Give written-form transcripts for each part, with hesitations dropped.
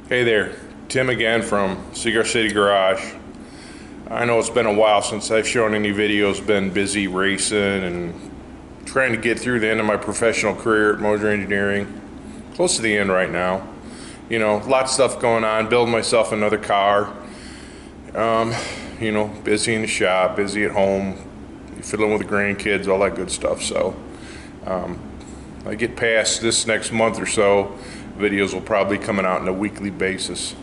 Hey there, Tim again from Cigar City Garage. I know it's been a while since I've shown any videos, been busy racing and trying to get through the end of my professional career at Moser Engineering. Close to the end right now. You know, lots of stuff going on, building myself another car. Busy in the shop, busy at home, fiddling with the grandkids, all that good stuff. So I get past this next month or so, videos will probably be coming out on a weekly basis.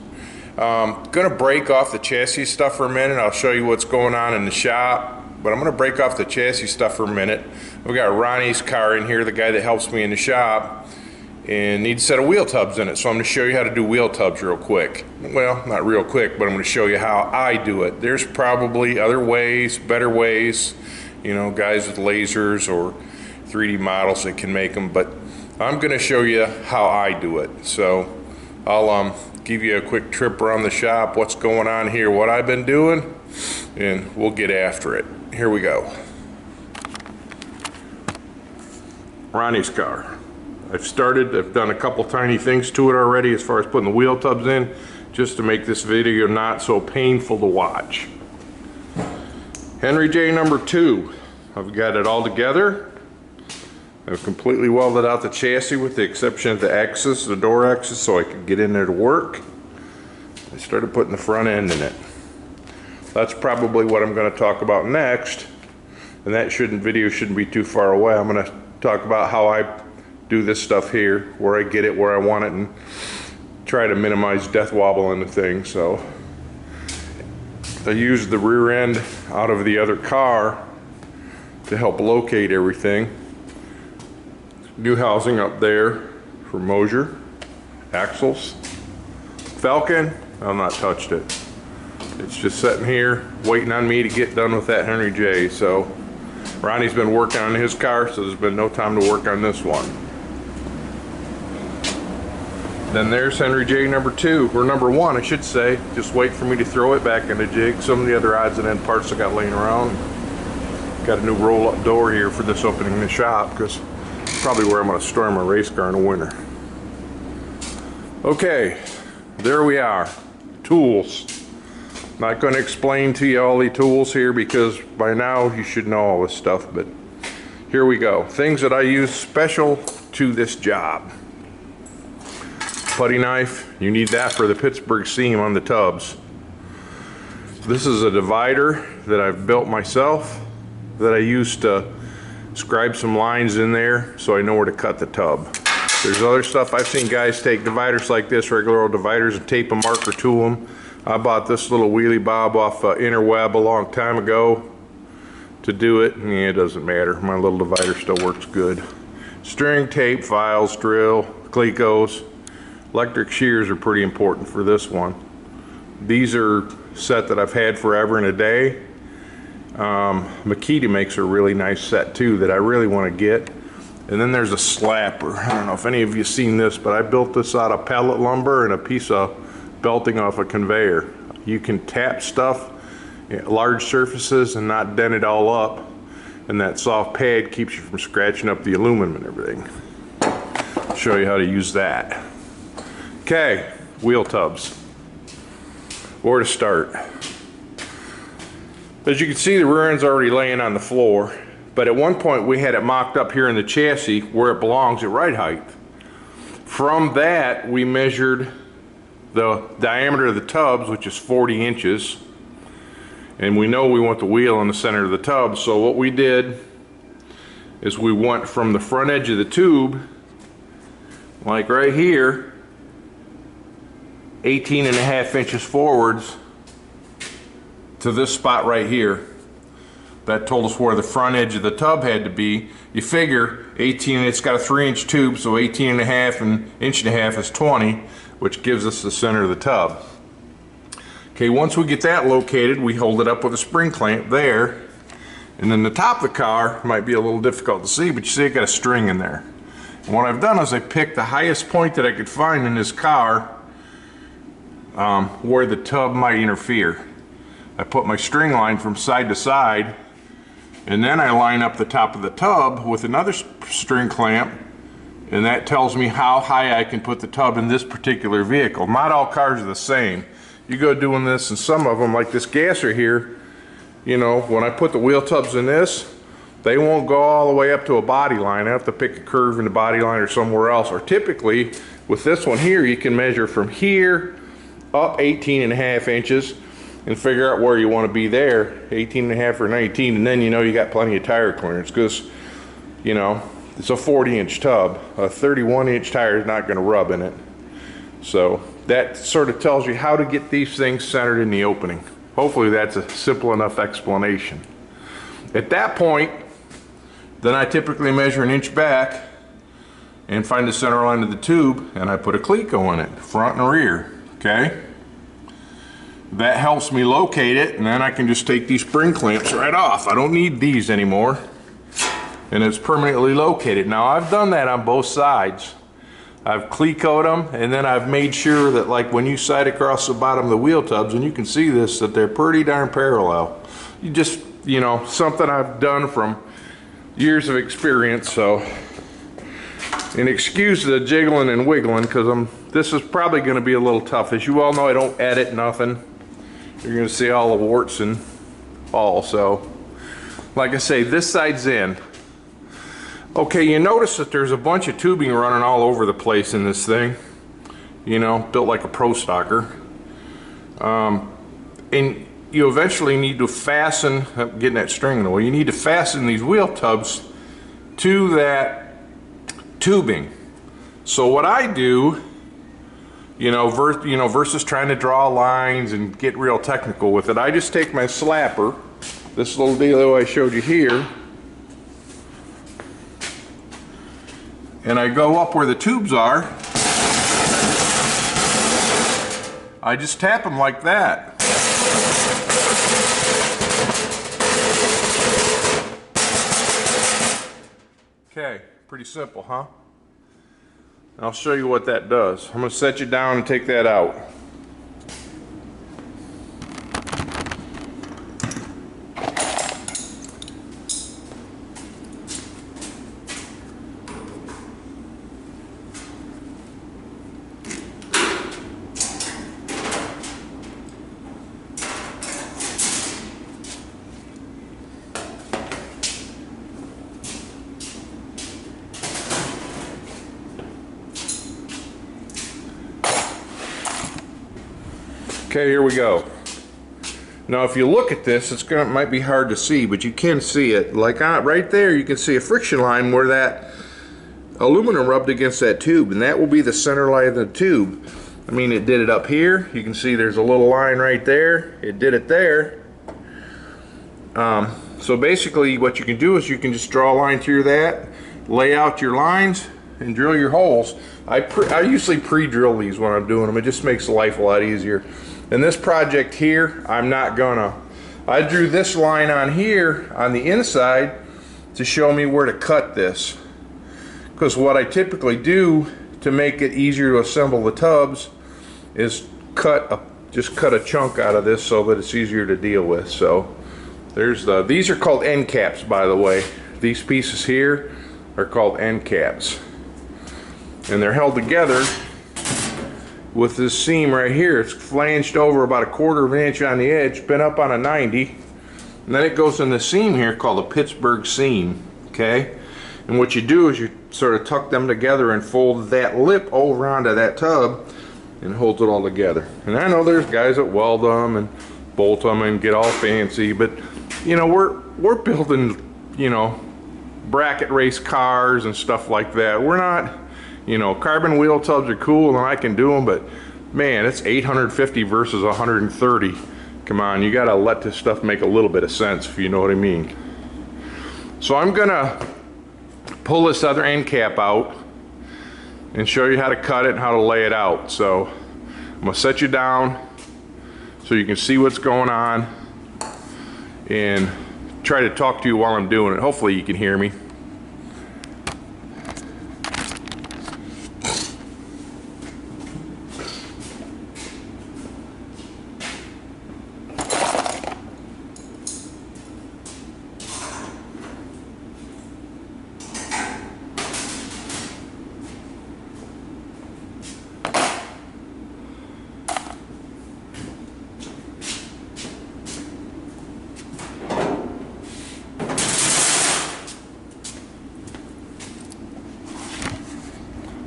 Gonna break off the chassis stuff for a minute. I'll show you what's going on in the shop, but I'm gonna break off the chassis stuff for a minute. We got Ronnie's car in here, the guy that helps me in the shop, and needs a set of wheel tubs in it. So I'm gonna show you how to do wheel tubs real quick. Well, not real quick, but I'm gonna show you how I do it. There's probably other ways, better ways, guys with lasers or 3D models that can make them, but I'm gonna show you how I do it. So I'll give you a quick trip around the shop, what's going on here, what I've been doing, and we'll get after it. Here we go. Ronnie's car. I've done a couple tiny things to it already as far as putting the wheel tubs in, just to make this video not so painful to watch. Henry J number 2. I've got it all together. I've completely welded out the chassis with the exception of the axis, the door axis, so I could get in there to work. I started putting the front end in it. That's probably what I'm going to talk about next, and that video shouldn't be too far away. I'm going to talk about how I do this stuff here, where I get it, where I want it, and try to minimize death wobble in the thing. So I used the rear end out of the other car to help locate everything. New housing up there for Moser, axles. Falcon, I've not touched it. It's just sitting here waiting on me to get done with that Henry J. So Ronnie's been working on his car, so there's been no time to work on this one. Then there's Henry J number 2, or number 1 I should say. Just wait for me to throw it back in the jig. Some of the other odds and end parts I got laying around. Got a new roll-up door here for this opening in the shop, because probably where I'm going to store my race car in the winter. Okay, there we are. Tools. Not going to explain to you all the tools here because by now you should know all this stuff, but here we go. Things that I use special to this job. Putty knife, you need that for the Pittsburgh seam on the tubs. This is a divider that I've built myself that I used to scribe some lines in there so I know where to cut the tub. There's other stuff I've seen guys take dividers like this, regular old dividers, and tape a marker to them. I bought this little wheelie bob off Interweb a long time ago to do it, and it doesn't matter. My little divider still works good. String, tape, files, drill, Clecos. Electric shears are pretty important for this one. These are a set that I've had forever and a day. Makita makes a really nice set too that I really want to get. And then there's a slapper. I don't know if any of you seen this, but I built this out of pellet lumber and a piece of belting off a conveyor. You can tap stuff, large surfaces, and not dent it all up, and that soft pad keeps you from scratching up the aluminum and everything. I'll show you how to use that. Okay, wheel tubs. Where to start? As you can see, the rear end's already laying on the floor, but at one point we had it mocked up here in the chassis where it belongs at ride height. From that, we measured the diameter of the tubs, which is 40 inches, and we know we want the wheel in the center of the tub, so what we did is we went from the front edge of the tube, like right here, 18.5 inches forwards to this spot right here. That told us where the front edge of the tub had to be. You figure 18, it's got a 3-inch tube, so 18.5 and 1.5 is 20, which gives us the center of the tub. Okay, once we get that located, we hold it up with a spring clamp there, and then the top of the car might be a little difficult to see, but you see it got a string in there. And what I've done is I picked the highest point that I could find in this car where the tub might interfere. I put my string line from side to side, and then I line up the top of the tub with another string clamp And that tells me how high I can put the tub in this particular vehicle. Not all cars are the same. You go doing this in some of them, like this Gasser here, you know, when I put the wheel tubs in this, they won't go all the way up to a body line. I have to pick a curve in the body line or somewhere else. Or typically, with this one here, you can measure from here up 18.5 inches and figure out where you want to be there, 18.5 or 19, and then you know you got plenty of tire clearance, because, you know, it's a 40-inch tub. A 31-inch tire is not going to rub in it. So that sort of tells you how to get these things centered in the opening. Hopefully that's a simple enough explanation. At that point, then I typically measure 1 inch back and find the center line of the tube, and I put a Cleco in it, front and rear, okay? That helps me locate it, and then I can just take these spring clamps right off. I don't need these anymore, and it's permanently located. Now I've done that on both sides. I've Clecoed them, and then I've made sure that, like, when you sight across the bottom of the wheel tubs, and you can see this, that they're pretty darn parallel. You just, you know, something I've done from years of experience. So, and excuse the jiggling and wiggling, because this is probably going to be a little tough. As you all know, I don't edit nothing. You're going to see all the warts and all. So, like I say, this side's in. Okay, you notice that there's a bunch of tubing running all over the place in this thing. You know, built like a Pro Stocker. And you eventually need to fasten, I'm getting that string in the way, you need to fasten these wheel tubs to that tubing. So what I do, versus trying to draw lines and get real technical with it, I just take my slapper, this little deal I showed you here, and I go up where the tubes are. I just tap them like that. Okay, pretty simple, huh? I'll show you what that does. I'm going to set you down and take that out. Okay, here we go. Now if you look at this, it might be hard to see, but you can see it. Like right there, you can see a friction line where that aluminum rubbed against that tube, and that will be the center line of the tube. I mean, it did it up here. You can see there's a little line right there. It did it there. So basically what you can do is you can just draw a line through that, lay out your lines, and drill your holes. I usually pre-drill these when I'm doing them. It just makes life a lot easier. In this project here, I'm not gonna. I drew this line on here on the inside to show me where to cut this. Because what I typically do to make it easier to assemble the tubs is just cut a chunk out of this so that it's easier to deal with. So these are called end caps, by the way. These pieces here are called end caps. And they're held together with this seam right here. It's flanged over about 1/4 inch on the edge, bent up on a 90, and then it goes in the seam here called a Pittsburgh seam. Okay, and what you do is you sort of tuck them together and fold that lip over onto that tub and holds it all together. And I know there's guys that weld them and bolt them and get all fancy, but you know, we're building, you know, bracket race cars and stuff like that. We're not, you know, carbon wheel tubs are cool and I can do them, but man, it's 850 versus 130. Come on, you gotta let this stuff make a little bit of sense, if you know what I mean. So I'm gonna pull this other end cap out and show you how to cut it and how to lay it out. So I'm gonna set you down so you can see what's going on and try to talk to you while I'm doing it. Hopefully you can hear me.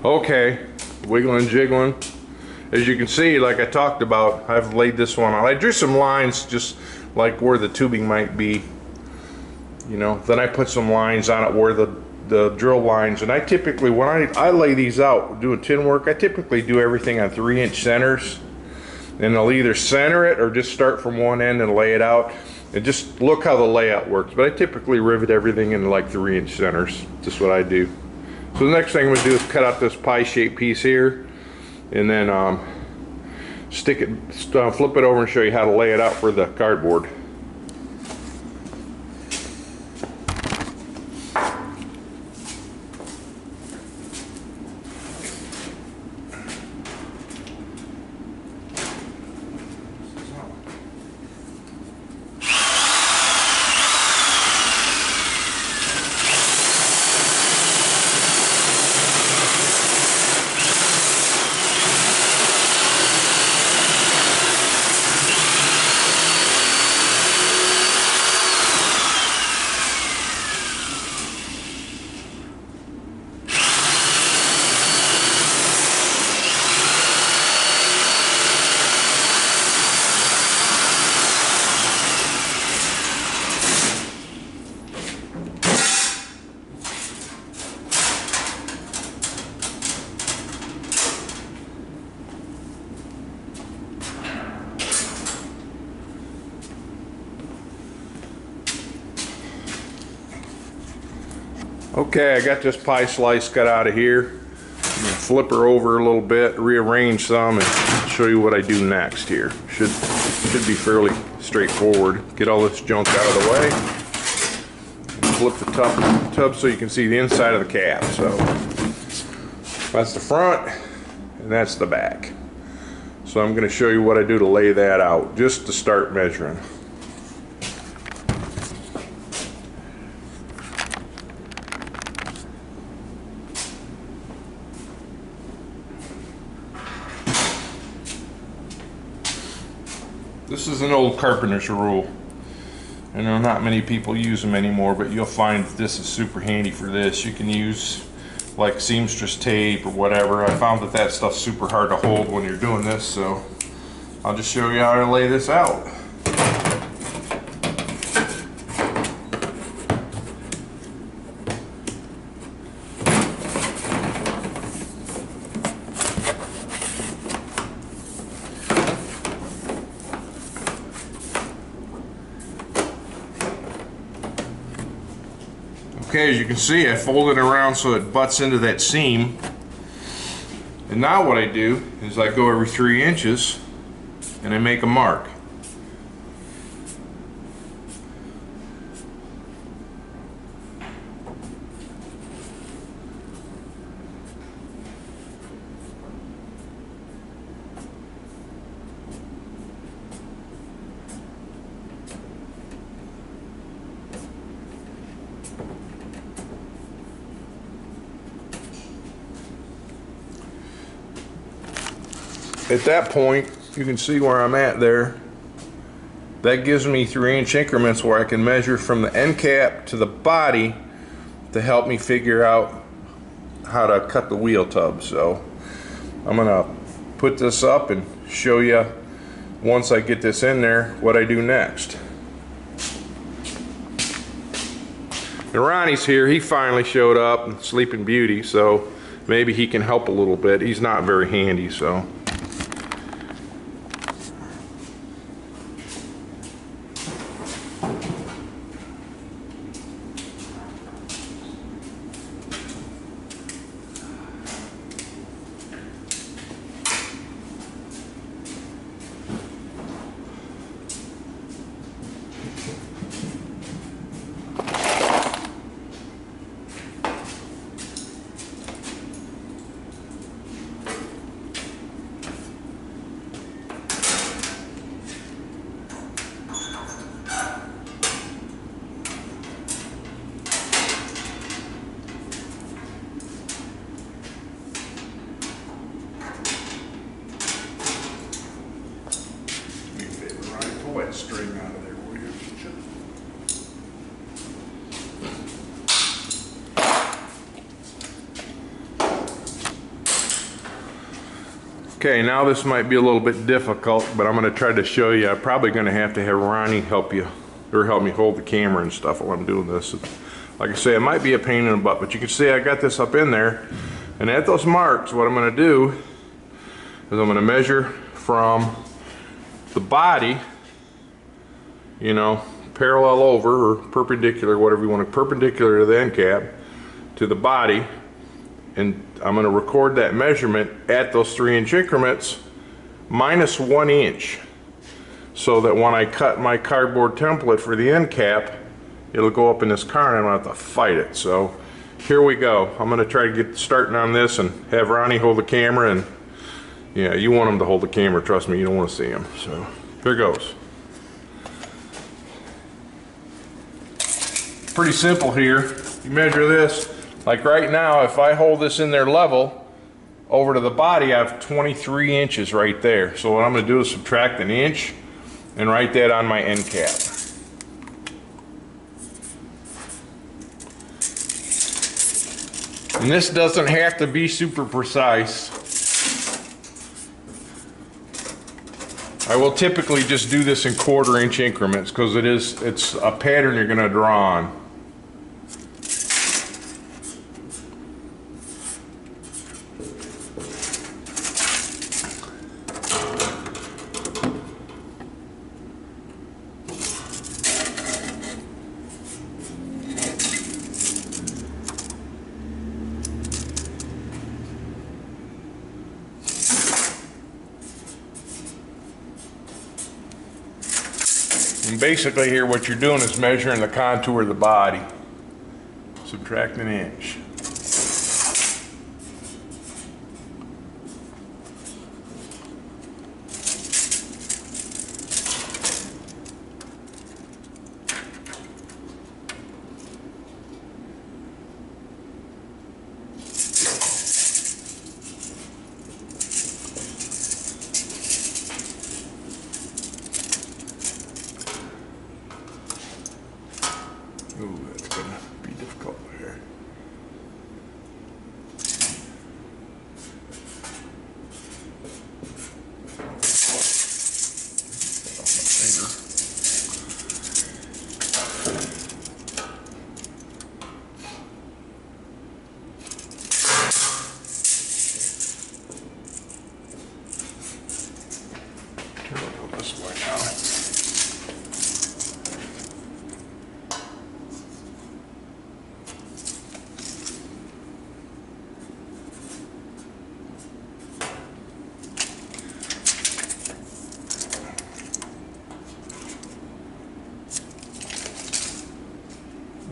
Okay, wiggling, jiggling. As you can see, like I talked about, I've laid this one out. I drew some lines just like where the tubing might be, you know. Then I put some lines on it where the drill lines, and I typically, when I lay these out doing tin work, I typically do everything on 3-inch centers, and I'll either center it or just start from one end and lay it out, and just look how the layout works. But I typically rivet everything into like 3-inch centers. Just what I do. So the next thing I'm going to do is cut out this pie-shaped piece here, and then stick it, flip it over and show you how to lay it out for the cardboard. Okay, I got this pie slice cut out of here. Flip her over a little bit, rearrange some, and show you what I do next here. Should be fairly straightforward. Get all this junk out of the way. Flip the tub so you can see the inside of the cap. So that's the front, and that's the back. So I'm going to show you what I do to lay that out, just to start measuring. This is an old carpenter's rule. I know not many people use them anymore, but you'll find this is super handy for this. You can use like seamstress tape or whatever. I found that stuff's super hard to hold when you're doing this, so I'll just show you how to lay this out. Okay, as you can see, I fold it around so it butts into that seam. And now what I do is I go every 3 inches and I make a mark. At that point, you can see where I'm at there. That gives me 3-inch increments where I can measure from the end cap to the body to help me figure out how to cut the wheel tub. So I'm gonna put this up and show you, once I get this in there, what I do next. And Ronnie's here. He finally showed up, Sleeping Beauty, so maybe he can help a little bit. He's not very handy, so. Okay, now this might be a little bit difficult, but I'm going to try to show you. I'm probably going to have Ronnie help you, or help me hold the camera and stuff while I'm doing this. Like I say, it might be a pain in the butt, but you can see I got this up in there. And at those marks, what I'm going to do is I'm going to measure from the body, you know, parallel over or perpendicular, whatever you want to, perpendicular to the end cap, to the body. And I'm going to record that measurement at those 3-inch increments minus 1 inch, so that when I cut my cardboard template for the end cap, it'll go up in this car and I don't have to fight it. So here we go. I'm going to try to get starting on this and have Ronnie hold the camera. And yeah, you want him to hold the camera, trust me, you don't want to see him. So here goes. Pretty simple here. You measure this. Like right now, if I hold this in there level over to the body, I have 23 inches right there. So what I'm going to do is subtract 1 inch and write that on my end cap. And this doesn't have to be super precise. I will typically just do this in 1/4 inch increments because it's a pattern you're going to draw on. And basically here what you're doing is measuring the contour of the body. Subtract 1 inch. Ooh, that's gonna be difficult here. Turn it over this way now.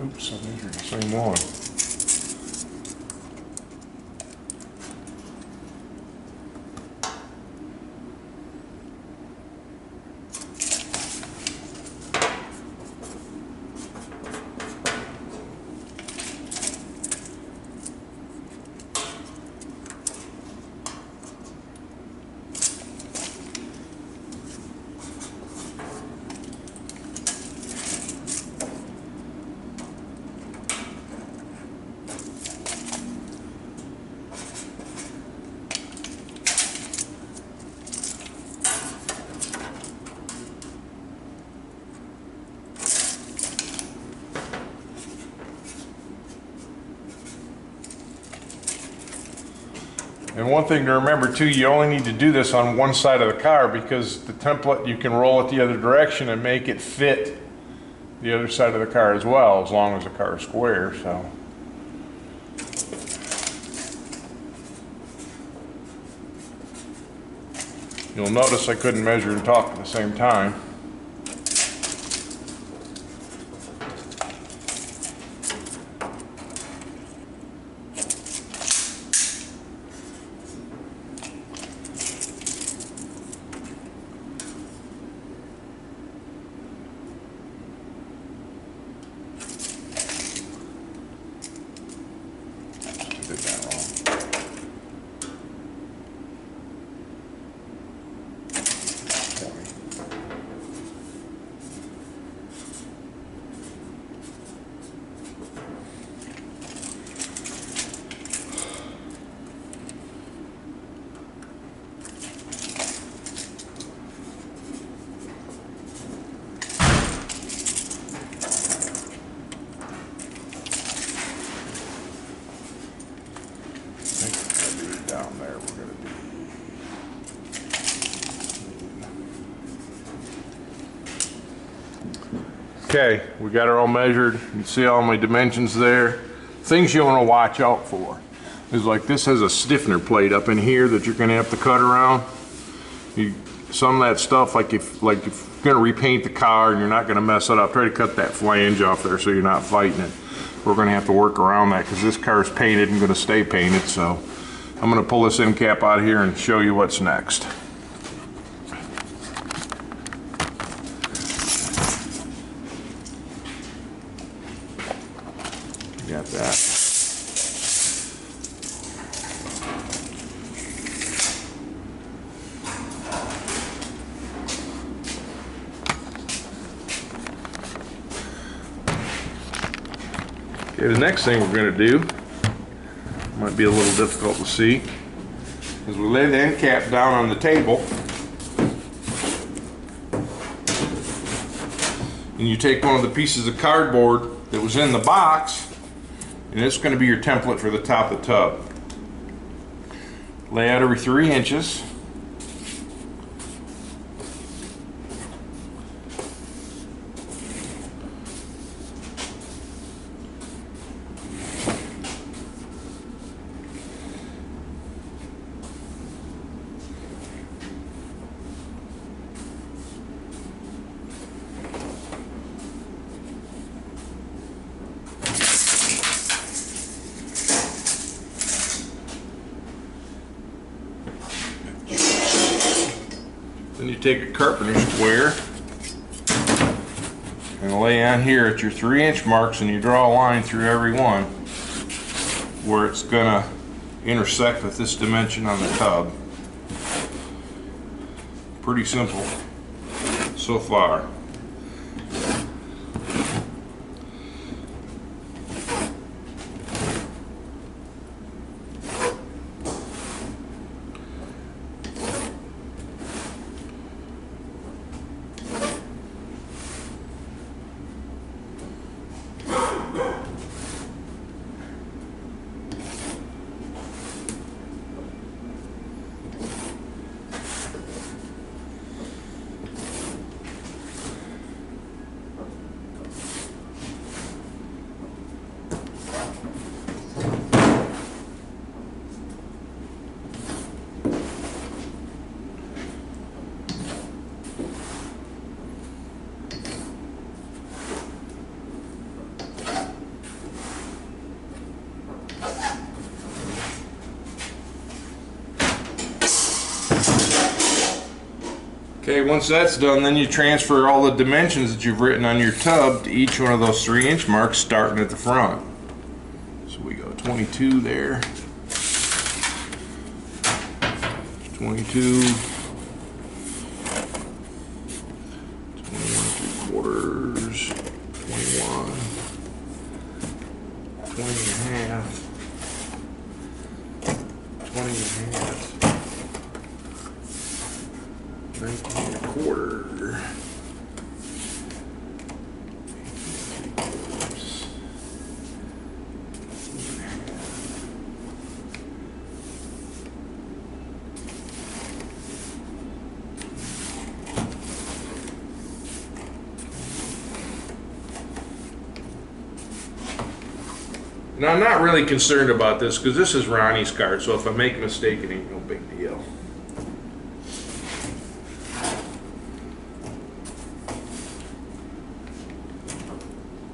Oops, I measured the same one. And one thing to remember too, you only need to do this on one side of the car because the template, you can roll it the other direction and make it fit the other side of the car as well, as long as the car is square. So you'll notice I couldn't measure and talk at the same time. Did that wrong. Okay, we got her all measured. You can see all my dimensions there. Things you want to watch out for is like this has a stiffener plate up in here that you're going to have to cut around. Some of that stuff, like if you're going to repaint the car and you're not going to mess it up, try to cut that flange off there so you're not fighting it. We're going to have to work around that because this car is painted and going to stay painted. So I'm going to pull this end cap out of here and show you what's next. Got that. Okay, the next thing we're going to do, might be a little difficult to see, is we lay the end cap down on the table and you take one of the pieces of cardboard that was in the box, and it's going to be your template for the top of the tub. Lay out every 3 inches. Then you take a carpenter square and lay on here at your 3-inch marks, and you draw a line through every one where it's gonna intersect with this dimension on the tub. Pretty simple so far. Okay, once that's done, then you transfer all the dimensions that you've written on your tub to each one of those 3-inch marks starting at the front. So we go 22 there, 22, 21 3/4, 21, 20 1/2, 20 1/2. 19 1/4. Now I'm not really concerned about this because this is Ronnie's card, so if I make a mistake, it ain't no big deal.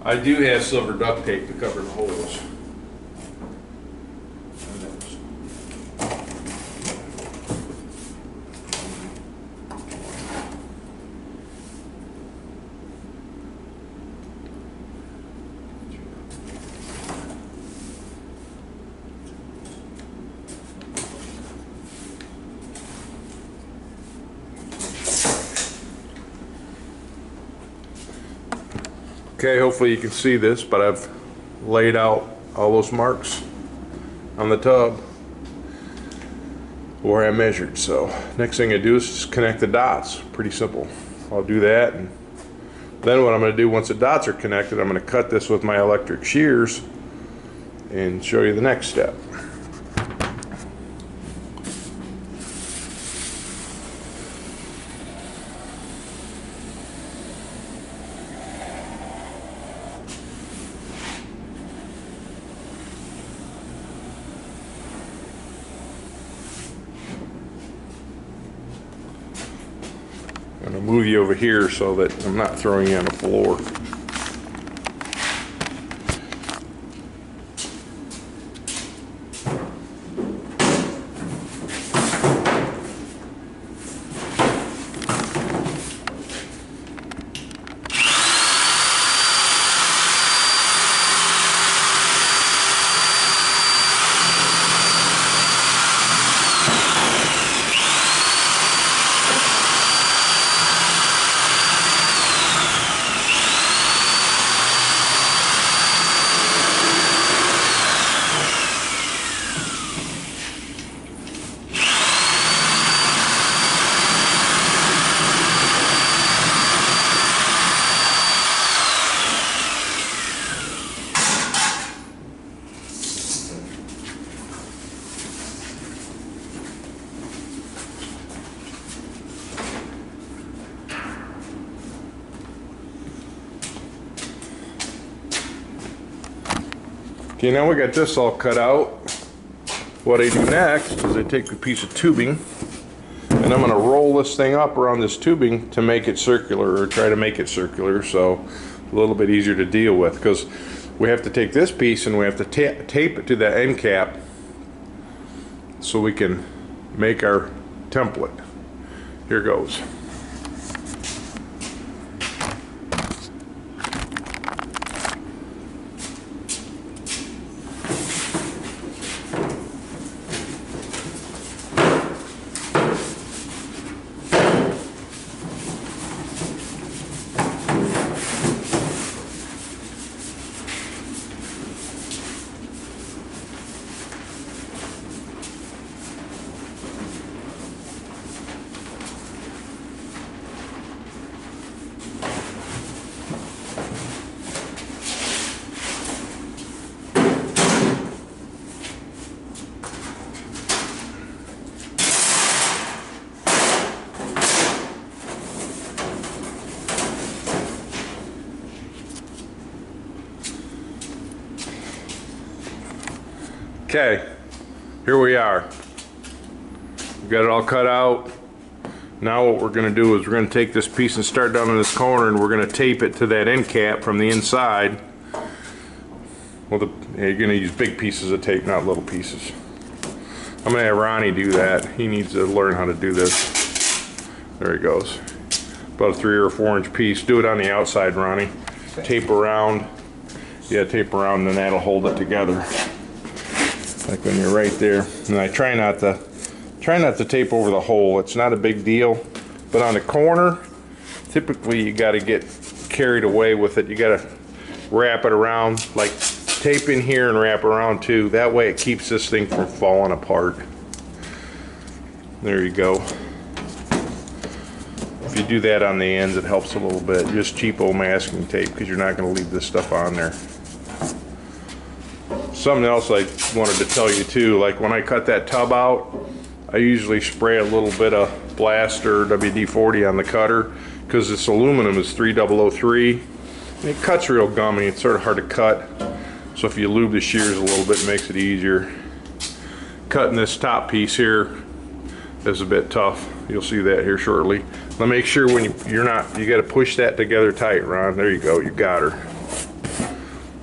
I do have silver duct tape to cover the holes. Okay, hopefully you can see this, but I've laid out all those marks on the tub where I measured. So next thing I do is just connect the dots. Pretty simple. I'll do that, and then what I'm going to do once the dots are connected, I'm going to cut this with my electric shears and show you the next step. I'm gonna move you over here so that I'm not throwing you on the floor. Okay, now we got this all cut out. What I do next is I take a piece of tubing and I'm going to roll this thing up around this tubing to make it circular, or try to make it circular, so a little bit easier to deal with, because we have to take this piece and we have to tape it to the end cap so we can make our template. Here goes. Okay, here we are. We've got it all cut out. Now what we're going to do is we're going to take this piece and start down in this corner, and we're going to tape it to that end cap from the inside. Well, you're going to use big pieces of tape, not little pieces. I'm going to have Ronnie do that. He needs to learn how to do this. There he goes. About a 3 or 4 inch piece. Do it on the outside, Ronnie. Tape around. Yeah, tape around, and that'll hold it together. Like when you're right there. And I try not to tape over the hole. It's not a big deal, but on the corner, typically you got to get carried away with it. You got to wrap it around, like tape in here and wrap around too. That way it keeps this thing from falling apart. There you go. If you do that on the ends, it helps a little bit. Just cheap old masking tape, because you're not going to leave this stuff on there. Something else I wanted to tell you too, like when I cut that tub out, I usually spray a little bit of Blaster WD-40 on the cutter, because this aluminum is 3003 and it cuts real gummy. It's sort of hard to cut, so if you lube the shears a little bit, it makes it easier. Cutting this top piece here is a bit tough. You'll see that here shortly. Now make sure when you got to push that together tight, Ron. There you go, you got her.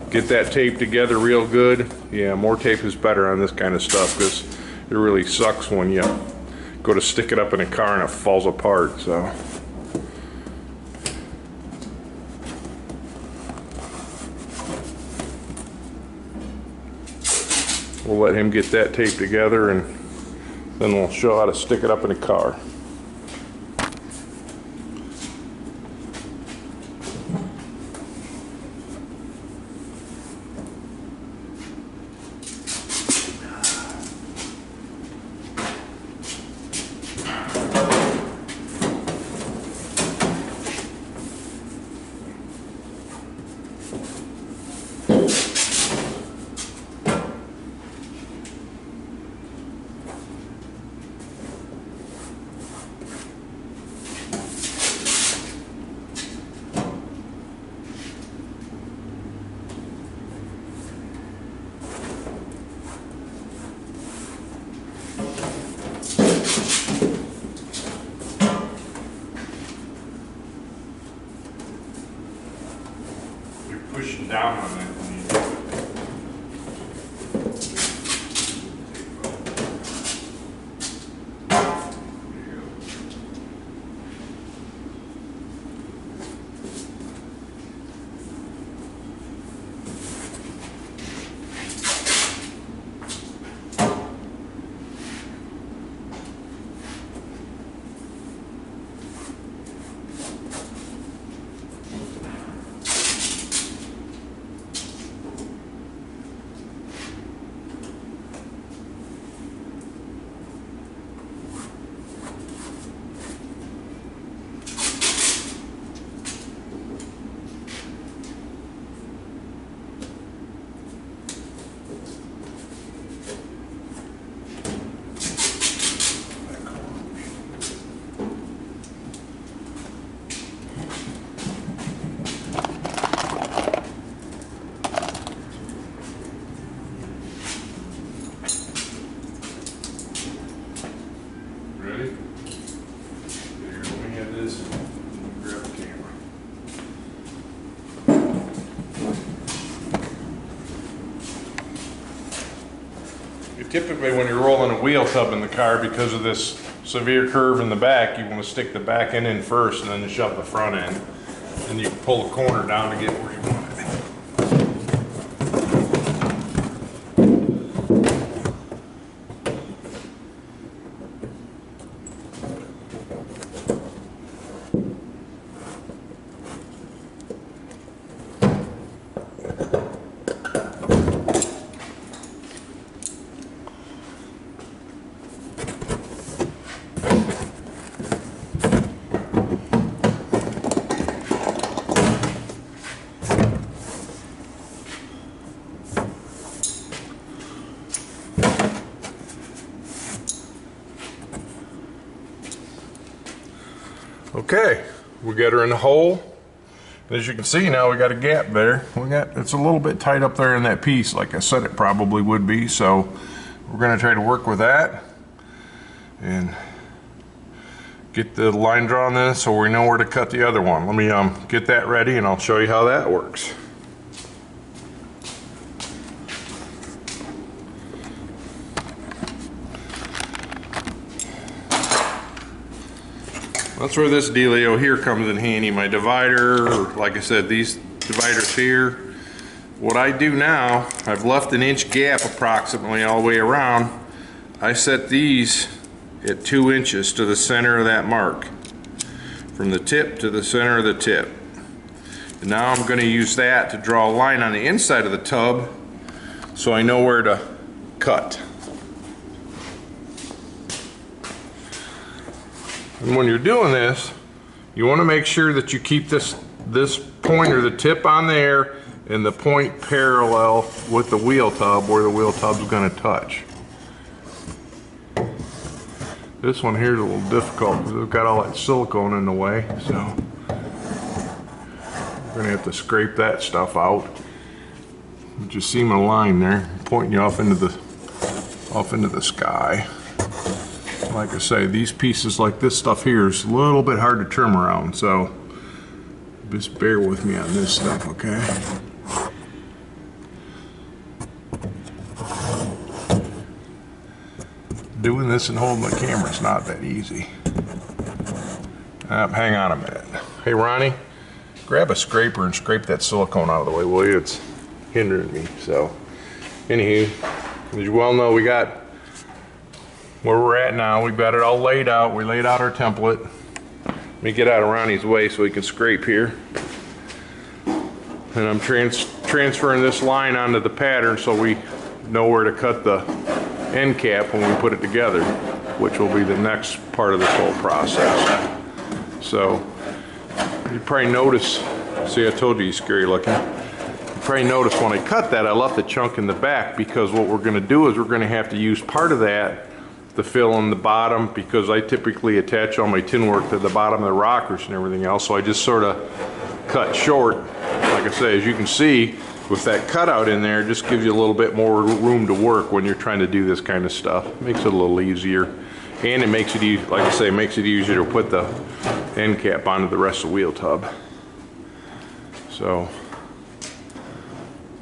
Get that tape together real good. Yeah, more tape is better on this kind of stuff, because it really sucks when you go to stick it up in a car and it falls apart. So we'll let him get that tape together, and then we'll show how to stick it up in a car. lean down on that when you do it. Ready? Here, let me get this. Grab the camera. Typically, when you're rolling a wheel tub in the car, because of this severe curve in the back, you want to stick the back end in first and then you shove the front end. And you can pull the corner down to get where you want it. Okay, we got her in the hole. As you can see now, we got a gap there. It's a little bit tight up there in that piece, like I said it probably would be. So we're gonna try to work with that and get the line drawn in so we know where to cut the other one. Let me get that ready and I'll show you how that works. That's where this dealio here comes in handy. My divider, or like I said, these dividers here. What I do now, I've left an inch gap approximately all the way around. I set these at 2 inches to the center of that mark. From the tip to the center of the tip. And now I'm going to use that to draw a line on the inside of the tub so I know where to cut. And when you're doing this, you want to make sure that you keep this point or the tip on there and the point parallel with the wheel tub where the wheel tub's going to touch. This one here is a little difficult because we've got all that silicone in the way, so we're going to have to scrape that stuff out. You just see my line there, pointing you off into the sky. Like I say, these pieces like this stuff here is a little bit hard to trim around, so just bear with me on this stuff, okay? Doing this and holding the camera is not that easy. Hang on a minute. Hey Ronnie, grab a scraper and scrape that silicone out of the way, will you? It's hindering me. So, anywho, as you well know, we got where we're at now. We've got it all laid out. We laid out our template. Let me get out of Ronnie's way so he can scrape here. And I'm transferring this line onto the pattern so we know where to cut the end cap when we put it together, which will be the next part of this whole process. So you probably notice, see I told you he's scary looking. You probably notice when I cut that I left a chunk in the back because what we're going to do is we're going to have to use part of that to fill in the bottom, because I typically attach all my tin work to the bottom of the rockers and everything else. So I just sort of cut short. Like I say, as you can see, with that cutout in there, it just gives you a little bit more room to work when you're trying to do this kind of stuff. It makes it a little easier. And it makes it easy, like I say, it makes it easier to put the end cap onto the rest of the wheel tub. So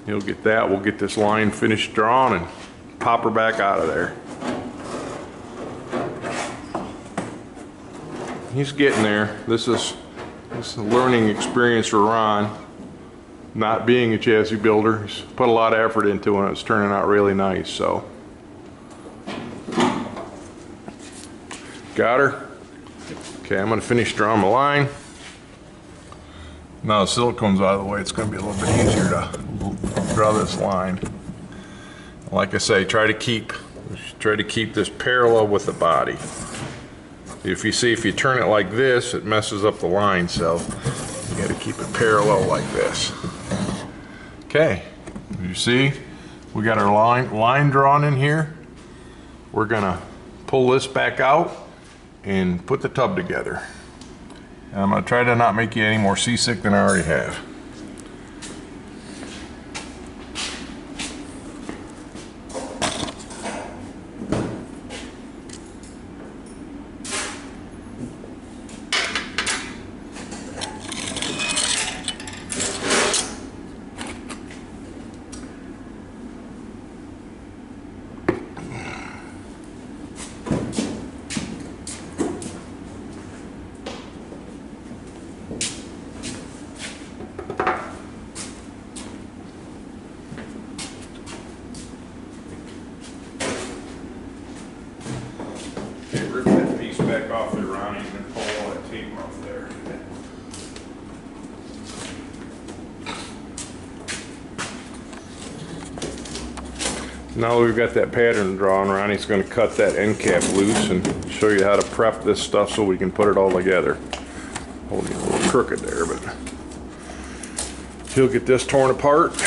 He'll get that. We'll get this line finished drawn and pop her back out of there. He's getting there. This is a learning experience for Ron. Not being a chassis builder, he's put a lot of effort into it and it's turning out really nice. So, got her. Okay, I'm going to finish drawing my line. Now the silicone's out of the way, it's going to be a little bit easier to draw this line. Like I say, try to keep this parallel with the body. If you turn it like this, it messes up the line, so you got to keep it parallel like this. Okay, you see, we got our line drawn in here. We're gonna pull this back out and put the tub together. And I'm gonna try to not make you any more seasick than I already have. Rip that piece back off there, Ronnie, and then pull all that tape off there. Now that we've got that pattern drawn, Ronnie's going to cut that end cap loose and show you how to prep this stuff so we can put it all together. Holding it a little crooked there, but he'll get this torn apart.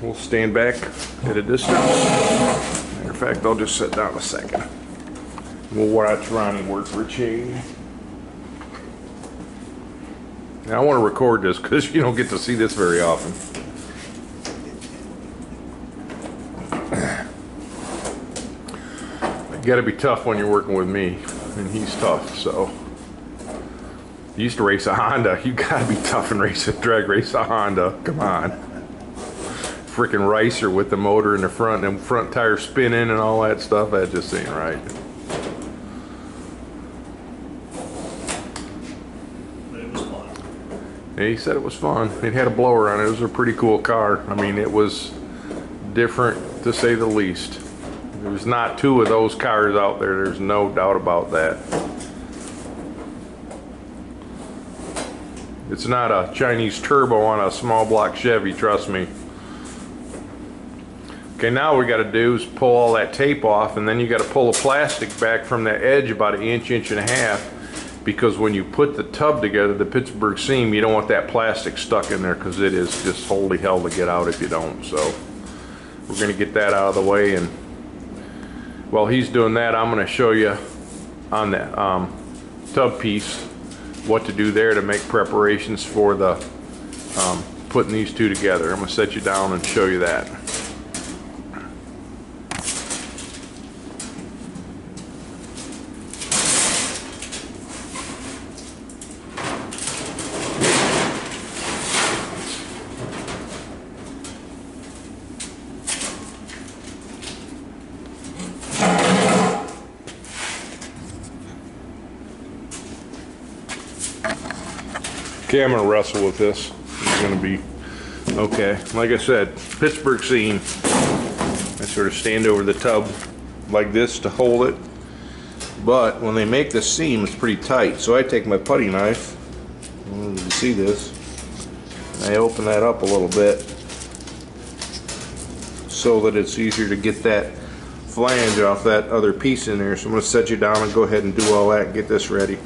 We'll stand back at a distance. Matter of fact, I'll just sit down a second. We'll watch Ronnie work for a change. Now I want to record this because you don't get to see this very often. You got to be tough when you're working with me, and he's tough. So you used to race a Honda. You got to be tough and drag race a Honda. Come on, freaking racer with the motor in the front and front tire spinning and all that stuff. That just ain't right. He said it was fun. It had a blower on it. It was a pretty cool car. I mean, it was different to say the least. There's not two of those cars out there. There's no doubt about that. It's not a Chinese turbo on a small block Chevy, trust me. Okay, now what we got to do is pull all that tape off, and then you got to pull the plastic back from that edge about an inch and a half. Because when you put the tub together, the Pittsburgh seam, you don't want that plastic stuck in there because it is just holy hell to get out if you don't. So we're going to get that out of the way, and while he's doing that, I'm going to show you on that tub piece what to do there to make preparations for the putting these two together. I'm going to set you down and show you that. Okay, I'm gonna wrestle with this. It's gonna be okay. Like I said, Pittsburgh seam. I sort of stand over the tub like this to hold it. But when they make the seam, it's pretty tight. So I take my putty knife, you can see this, and I open that up a little bit so that it's easier to get that flange off that other piece in there. So I'm gonna set you down and go ahead and do all that and get this ready.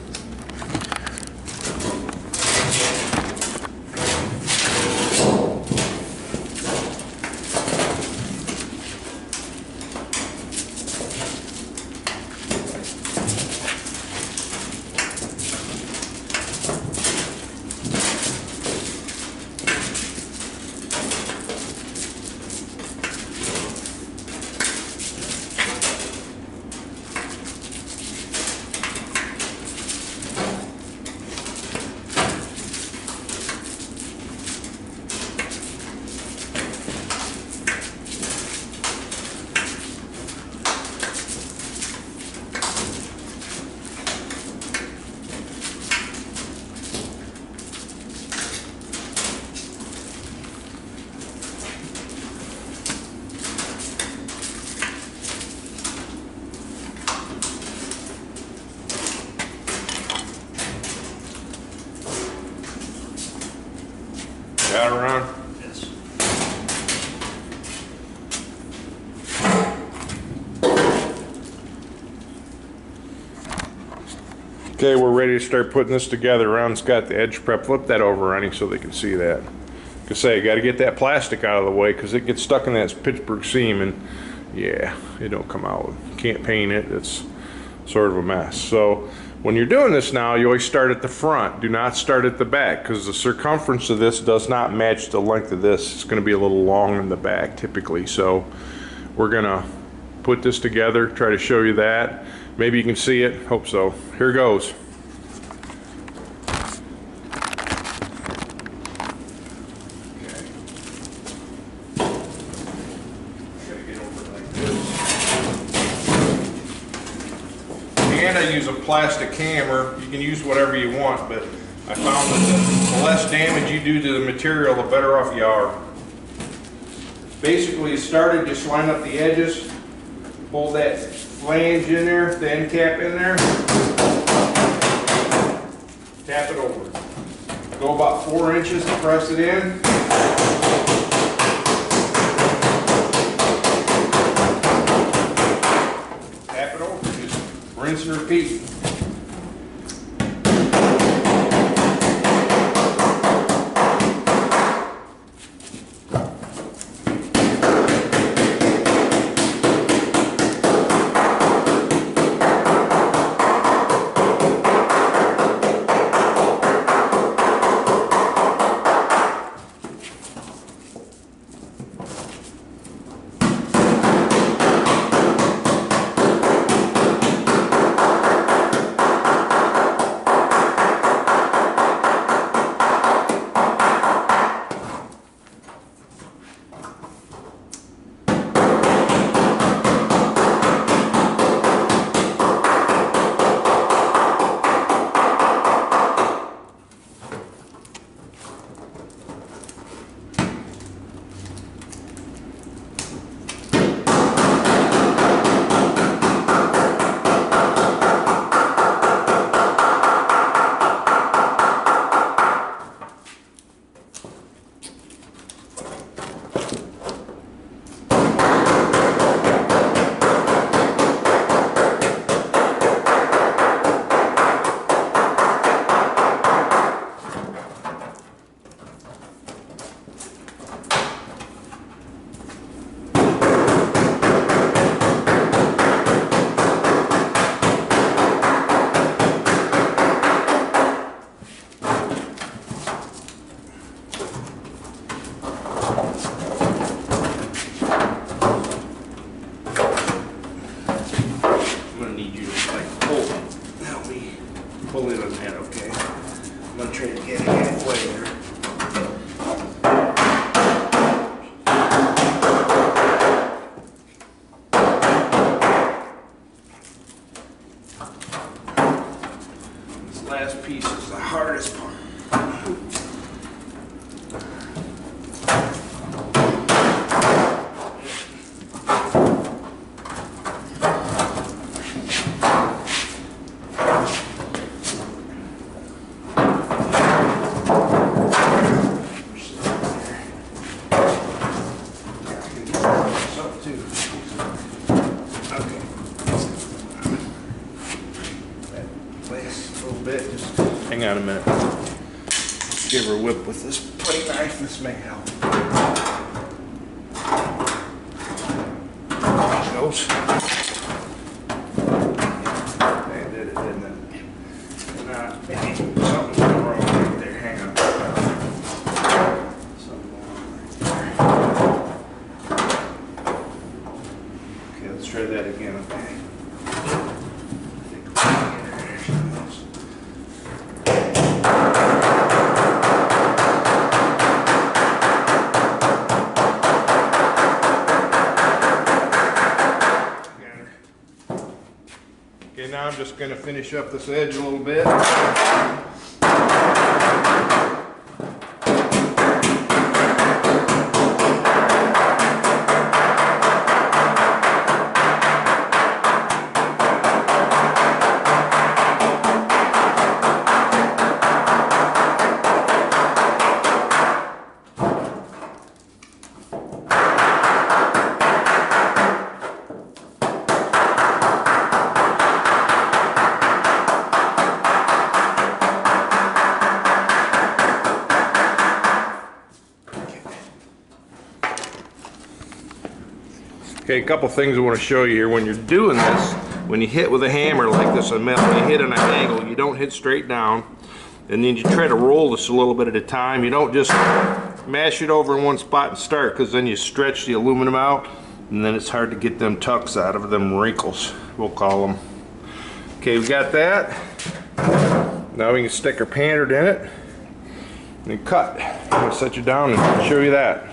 Got her on? Yes. Okay, we're ready to start putting this together. Ron's got the edge prep. Flip that over, Ronnie, so they can see that. Like I say, got to get that plastic out of the way because it gets stuck in that Pittsburgh seam, and yeah, it don't come out. Can't paint it. It's sort of a mess. So when you're doing this now, you always start at the front. Do not start at the back because the circumference of this does not match the length of this. It's going to be a little long in the back typically. So we're going to put this together, try to show you that. Maybe you can see it. Hope so. Here goes. And I use a plastic hammer. You can use whatever you want, but I found that the less damage you do to the material, the better off you are. Basically, it started, just line up the edges, hold that flange in there, the end cap in there, tap it over. Go about 4 inches to press it in. Tap it over, just rinse and repeat. Pull in on that, okay? I'm gonna try to get it halfway there. This last piece is the hardest part. Hang on a minute. Give her a whip with this putty knife. This may help. There it goes. That did it, didn't it? Maybe something's wrong right there. Hang on. Something wrong right there. Okay, let's try that again, okay? Okay, now I'm just going to finish up this edge a little bit. Okay, a couple things I want to show you here. When you're doing this, when you hit with a hammer like this on metal, you hit on an angle, you don't hit straight down, and then you try to roll this a little bit at a time. You don't just mash it over in one spot and start, because then you stretch the aluminum out, and then it's hard to get them tucks out of them wrinkles, we'll call them. Okay, we got that. Now we can stick our pander in it and cut. I'm going to set you down and show you that.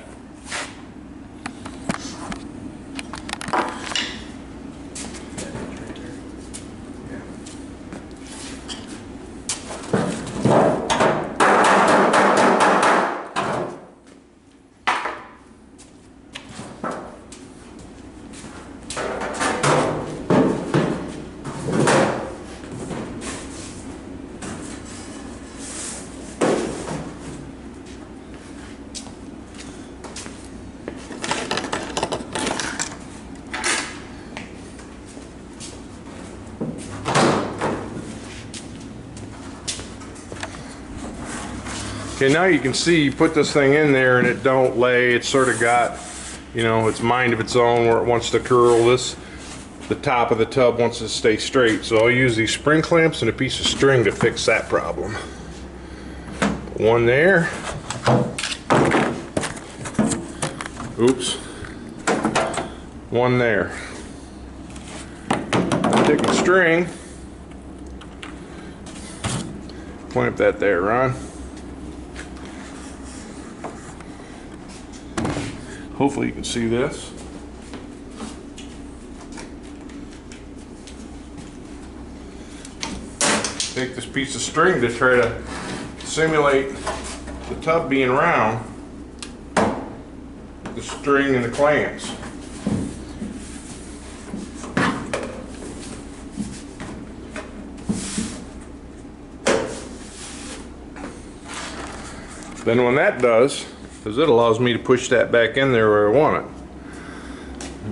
Okay, now you can see you put this thing in there and it don't lay. It's sort of got, you know, its mind of its own where it wants to curl. The top of the tub wants to stay straight. So I'll use these spring clamps and a piece of string to fix that problem. One there. Oops. One there. Take a string. Clamp that there, Ron. Hopefully you can see this. Take this piece of string to try to simulate the tub being round, the string and the clamps. Then when that does, because it allows me to push that back in there where I want it.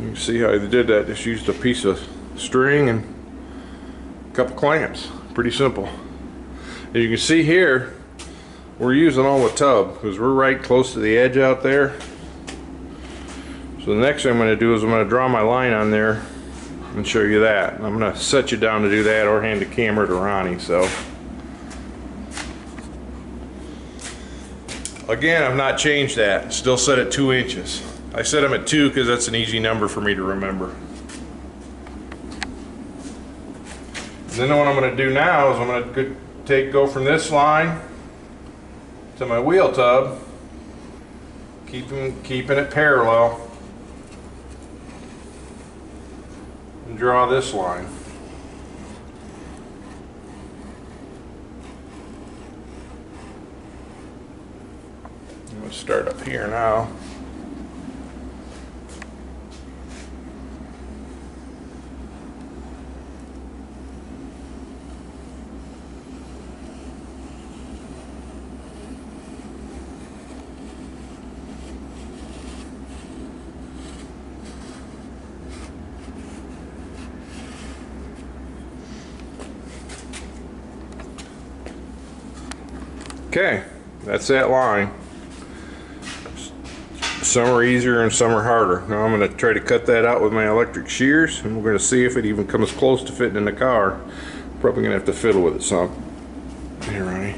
You can see how I did that. Just used a piece of string and a couple clamps. Pretty simple. As you can see here, we're using all the tub because we're right close to the edge out there. So the next thing I'm going to do is I'm going to draw my line on there and show you that. And I'm going to set you down to do that or hand the camera to Ronnie. So again, I've not changed that. Still set at 2 inches. I set them at 2 because that's an easy number for me to remember. And then what I'm going to do now is I'm going to go from this line to my wheel tub, keeping it parallel, and draw this line. Let's start up here now. Okay, that's that line. Some are easier and some are harder. Now I'm going to try to cut that out with my electric shears, and we're going to see if it even comes close to fitting in the car. Probably going to have to fiddle with it some. Here, Ronnie.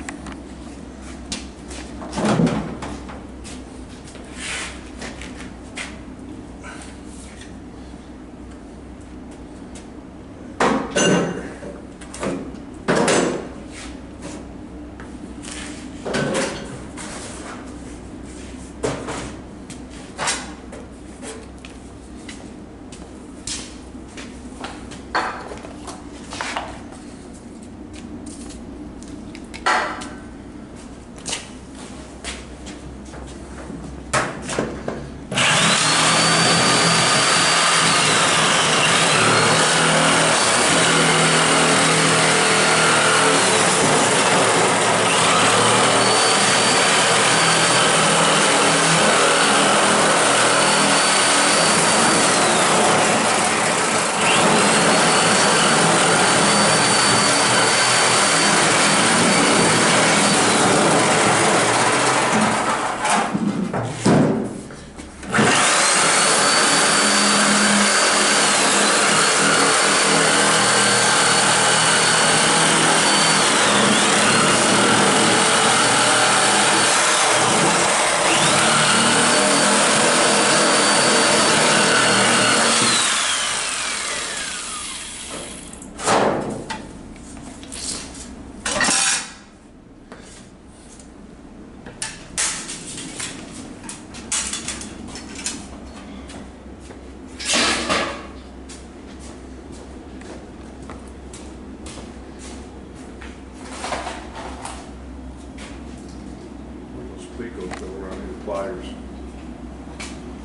Cleco's go around the pliers.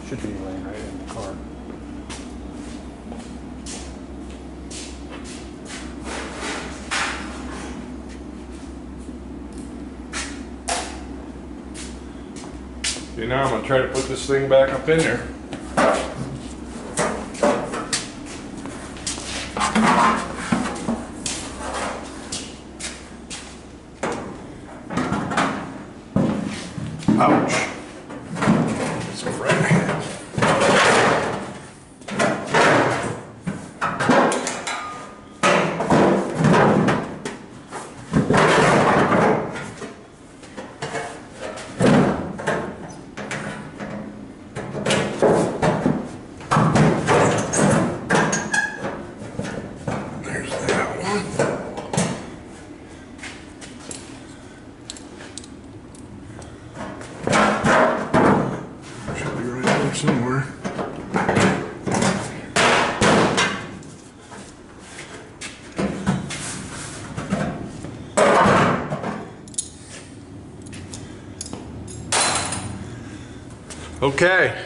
Should be laying right in the car. Okay, now I'm gonna try to put this thing back up in there. Ouch. That's a friend. There's that one. Should be right there somewhere. Okay,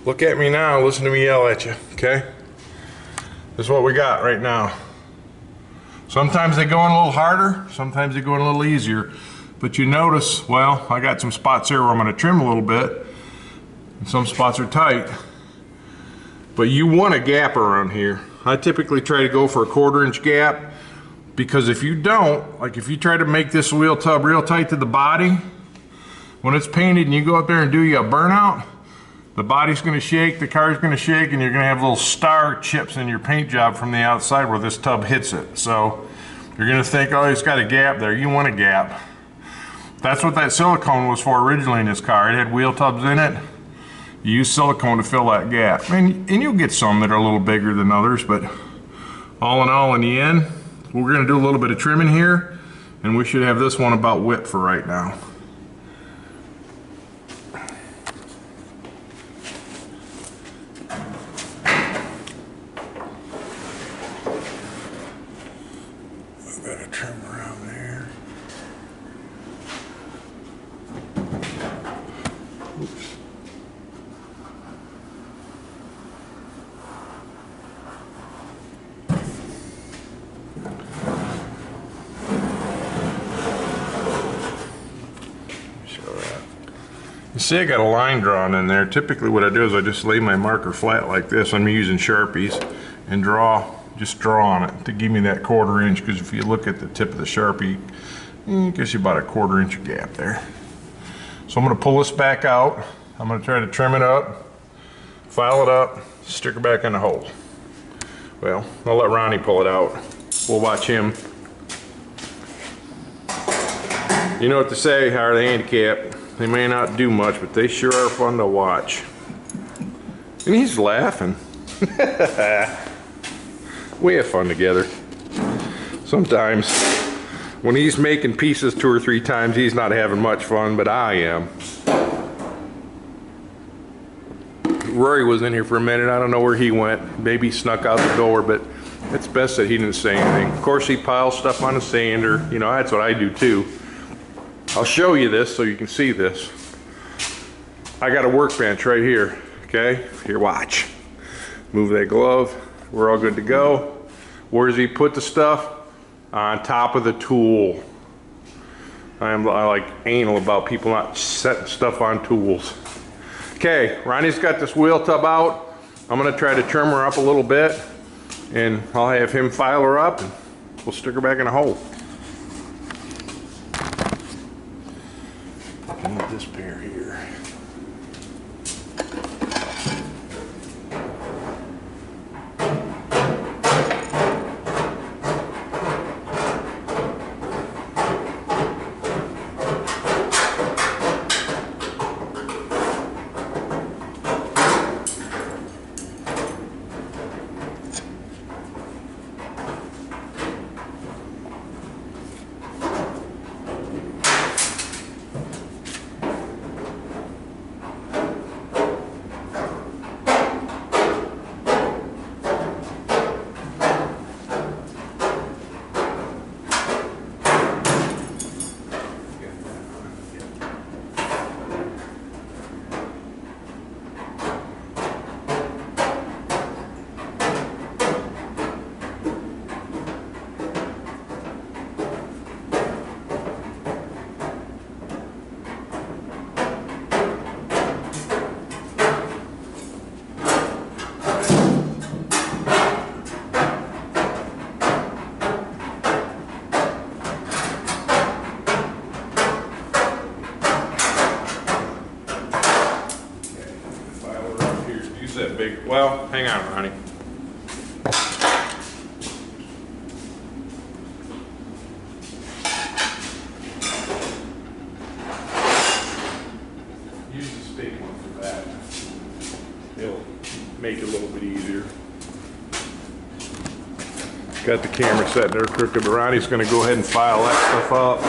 look at me now, listen to me yell at you, okay? This is what we got right now. Sometimes they go in a little harder, sometimes they go in a little easier, but you notice, well, I got some spots here where I'm gonna trim a little bit, and some spots are tight, but you want a gap around here. I typically try to go for a 1/4 inch gap, because if you don't, like if you try to make this wheel tub real tight to the body, when it's painted and you go up there and do you a burnout, the body's gonna shake, the car's gonna shake, and you're gonna have little star chips in your paint job from the outside where this tub hits it. So you're gonna think, oh, it's got a gap there. You want a gap. That's what that silicone was for originally in this car. It had wheel tubs in it. You use silicone to fill that gap. And you'll get some that are a little bigger than others, but all in all, in the end, we're gonna do a little bit of trimming here, and we should have this one about whipped for right now. Got a trim around there. Oops. Show that. You see I got a line drawn in there. Typically what I do is I just lay my marker flat like this. I'm using Sharpies and just draw on it to give me that 1/4 inch, because if you look at the tip of the Sharpie, it gives you about a 1/4 inch gap there. So I'm gonna pull this back out. I'm gonna try to trim it up, file it up, stick it back in the hole. Well, I'll let Ronnie pull it out. We'll watch him. You know what to say, how are they handicapped? They may not do much, but they sure are fun to watch. And he's laughing. We have fun together. Sometimes when he's making pieces 2 or 3 times, he's not having much fun, but I am. Rory was in here for a minute. I don't know where he went. Maybe he snuck out the door, but it's best that he didn't say anything. Of course, he piles stuff on a sander. You know, that's what I do too. I'll show you this so you can see this. I got a workbench right here, okay? Here, watch. Move that glove. We're all good to go. Where does he put the stuff? On top of the tool. I like anal about people not setting stuff on tools. Okay, Ronnie's got this wheel tub out. I'm gonna try to trim her up a little bit, and I'll have him file her up, and we'll stick her back in the hole. I need this pair here. big. Well, hang on, Ronnie. Use the stick one for that. It'll make it a little bit easier. Got the camera set there crooked, but Ronnie's going to go ahead and file that stuff up.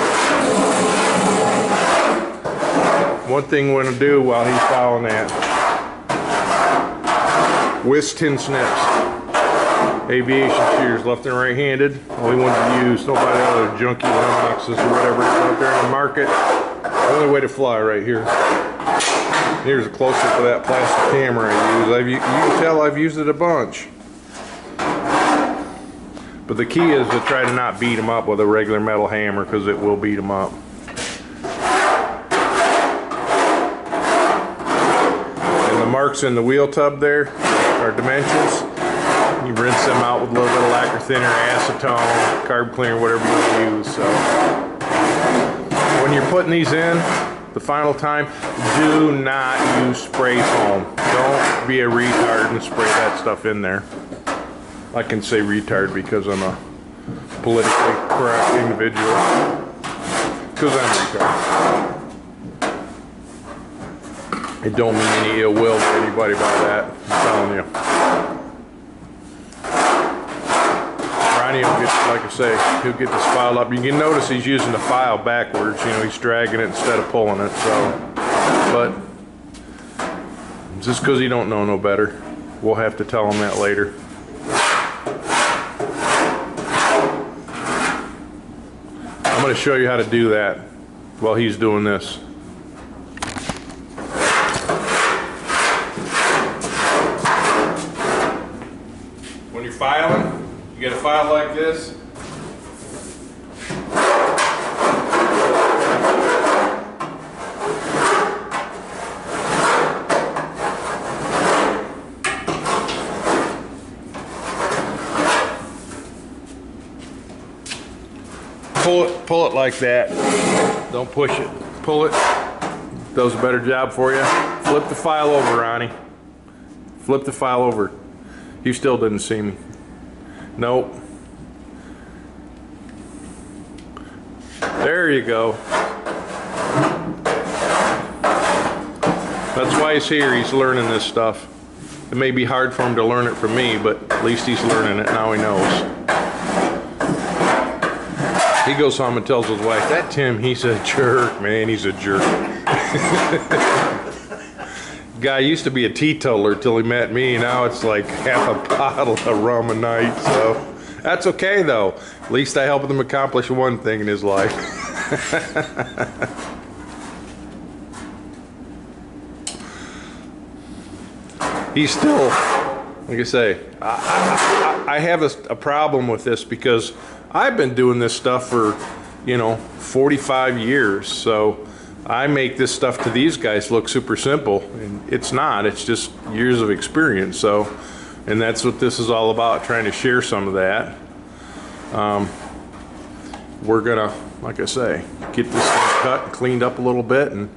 One thing we're going to do while he's filing that, Whisk tin snips, aviation shears, left and right handed, only ones to use, nobody other junky Lennoxes or whatever is out there in the market. The only way to fly right here. Here's a close-up of that plastic camera I use. You can tell I've used it a bunch. But the key is to try to not beat them up with a regular metal hammer, because it will beat them up. And the marks in the wheel tub there are dimensions. You rinse them out with a little bit of lacquer thinner, acetone, carb cleaner, whatever you want to use. So when you're putting these in the final time, do not use spray foam. Don't be a retard and spray that stuff in there. I can say retard because I'm a politically correct individual. Because I'm a retard. I don't mean any ill will to anybody by that, I'm telling you. Ronnie will get, like I say, he'll get this filed up. You can notice he's using the file backwards, you know, he's dragging it instead of pulling it, so. But, just because he don't know no better, we'll have to tell him that later. I'm going to show you how to do that while he's doing this. When you're filing, you get a file like this. Pull it like that. Don't push it. Pull it. Does a better job for you. Flip the file over, Ronnie. Flip the file over. You still didn't see me. Nope. There you go. That's why he's here. He's learning this stuff. It may be hard for him to learn it from me, but at least he's learning it. Now he knows. He goes home and tells his wife, that Tim, he's a jerk, man, he's a jerk. Guy used to be a teetotaler till he met me. Now it's like half a bottle of rum a night, so that's okay though. At least I helped him accomplish one thing in his life. He's still, like I say, I have a problem with this because I've been doing this stuff for, 45 years. So I make this stuff to these guys look super simple, and it's not. It's just years of experience. So, and that's what this is all about, trying to share some of that. We're gonna, like I say, get this thing cut and cleaned up a little bit, and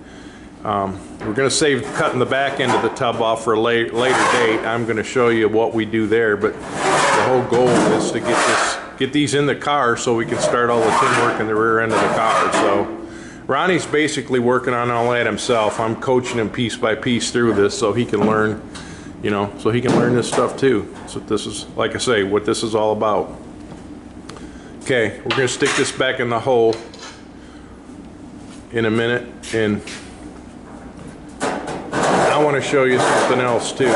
we're gonna save cutting the back end of the tub off for a later date. I'm gonna show you what we do there, but the whole goal is to get these in the car so we can start all the tin work in the rear end of the car. So Ronnie's basically working on all that himself. I'm coaching him piece by piece through this so he can learn, so he can learn this stuff too. So this is, like I say, what this is all about. Okay, we're gonna stick this back in the hole in a minute, and I want to show you something else too.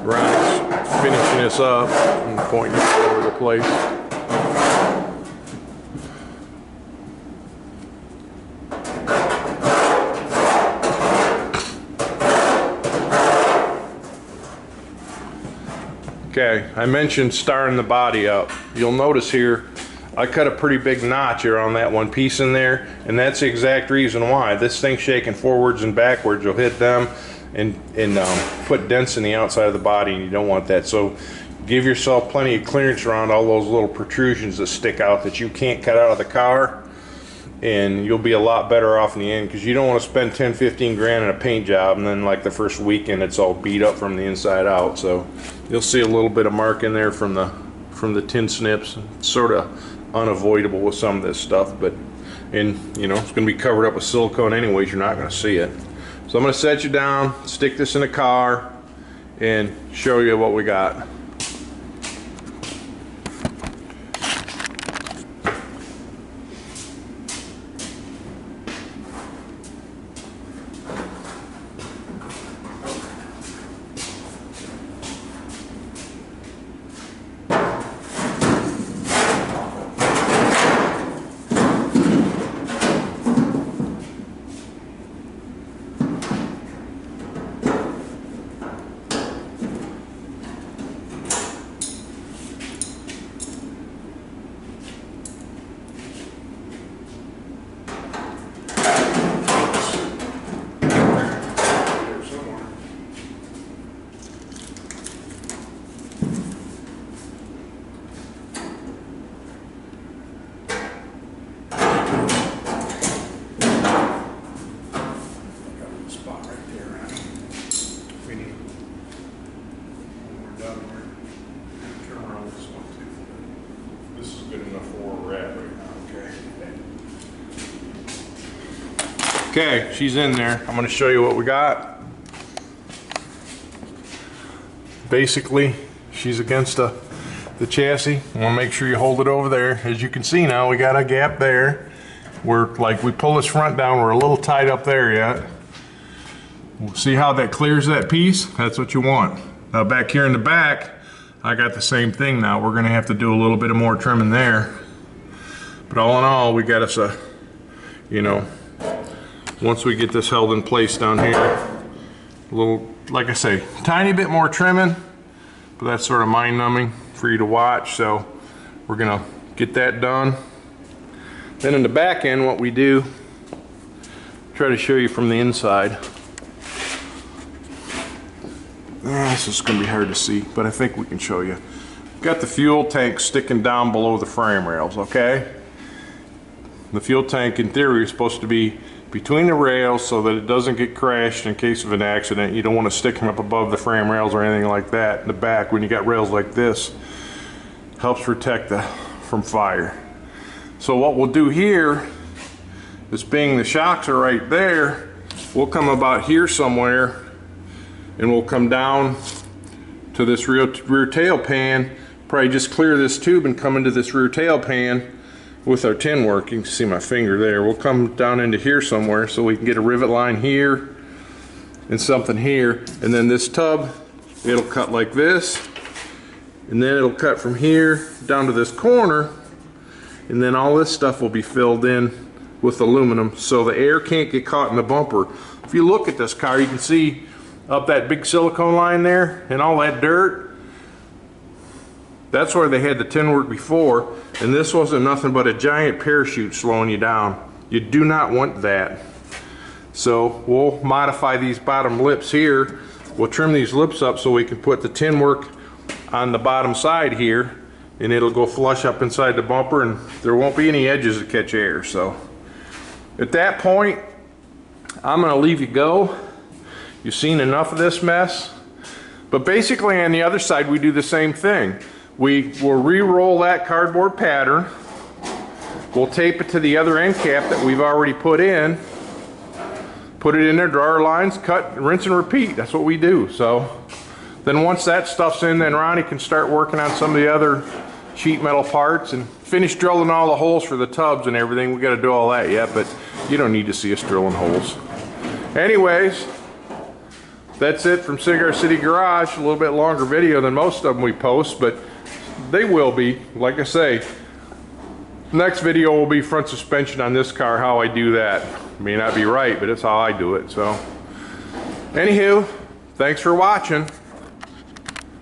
Ronnie's finishing this up and pointing it all over the place. Okay, I mentioned starring the body up. You'll notice here I cut a pretty big notch here on that one piece in there, and that's the exact reason why. This thing's shaking forwards and backwards. You'll hit them and put dents in the outside of the body, and you don't want that. So give yourself plenty of clearance around all those little protrusions that stick out that you can't cut out of the car. and you'll be a lot better off in the end, because you don't want to spend 10-15 grand in a paint job and then like the first weekend it's all beat up from the inside out. So you'll see a little bit of mark in there from the tin snips. It's sort of unavoidable with some of this stuff, but you know, it's going to be covered up with silicone anyways, you're not going to see it. So I'm going to set you down, stick this in the car, and show you what we got. Okay, she's in there. I'm going to show you what we got. Basically, she's against the chassis. I want to make sure you hold it over there. As you can see now, we got a gap there. We pull this front down, we're a little tight up there yet. See how that clears that piece? That's what you want. Now back here in the back, I got the same thing now. We're going to have to do a little bit of more trimming there. But all in all, we got us a, you know, once we get this held in place down here, a little, like I say, tiny bit more trimming, but that's sort of mind-numbing for you to watch. So we're gonna get that done. Then in the back end, what we do, try to show you from the inside. This is gonna be hard to see, but I think we can show you. Got the fuel tank sticking down below the frame rails, okay? The fuel tank in theory is supposed to be between the rails so that it doesn't get crashed in case of an accident. You don't want to stick them up above the frame rails or anything like that in the back. When you got rails like this, helps protect from fire. So what we'll do here is, being the shocks are right there, we'll come about here somewhere and we'll come down to this rear tail pan, probably just clear this tube and come into this rear tail pan with our tin work. You can see my finger there. We'll come down into here somewhere so we can get a rivet line here and something here, and then this tub, it'll cut like this, and then it'll cut from here down to this corner, and then all this stuff will be filled in with aluminum so the air can't get caught in the bumper. If you look at this car, you can see up that big silicone line there and all that dirt. That's where they had the tin work before, and this wasn't nothing but a giant parachute slowing you down. You do not want that. So we'll modify these bottom lips here. We'll trim these lips up so we can put the tin work on the bottom side here, and it'll go flush up inside the bumper, and there won't be any edges that catch air. So at that point, I'm gonna leave you go. You've seen enough of this mess. But basically on the other side, we do the same thing. We will re-roll that cardboard pattern. We'll tape it to the other end cap that we've already put in. Put it in there, draw our lines, cut, rinse and repeat. That's what we do. So then once that stuff's in, then Ronnie can start working on some of the other sheet metal parts and finish drilling all the holes for the tubs and everything. We got to do all that yet, but you don't need to see us drilling holes. Anyways, that's it from Cigar City Garage. A little bit longer video than most of them we post, but they will be. Like I say, next video will be front suspension on this car, how I do that. May not be right, but it's how I do it. So anywho, thanks for watching.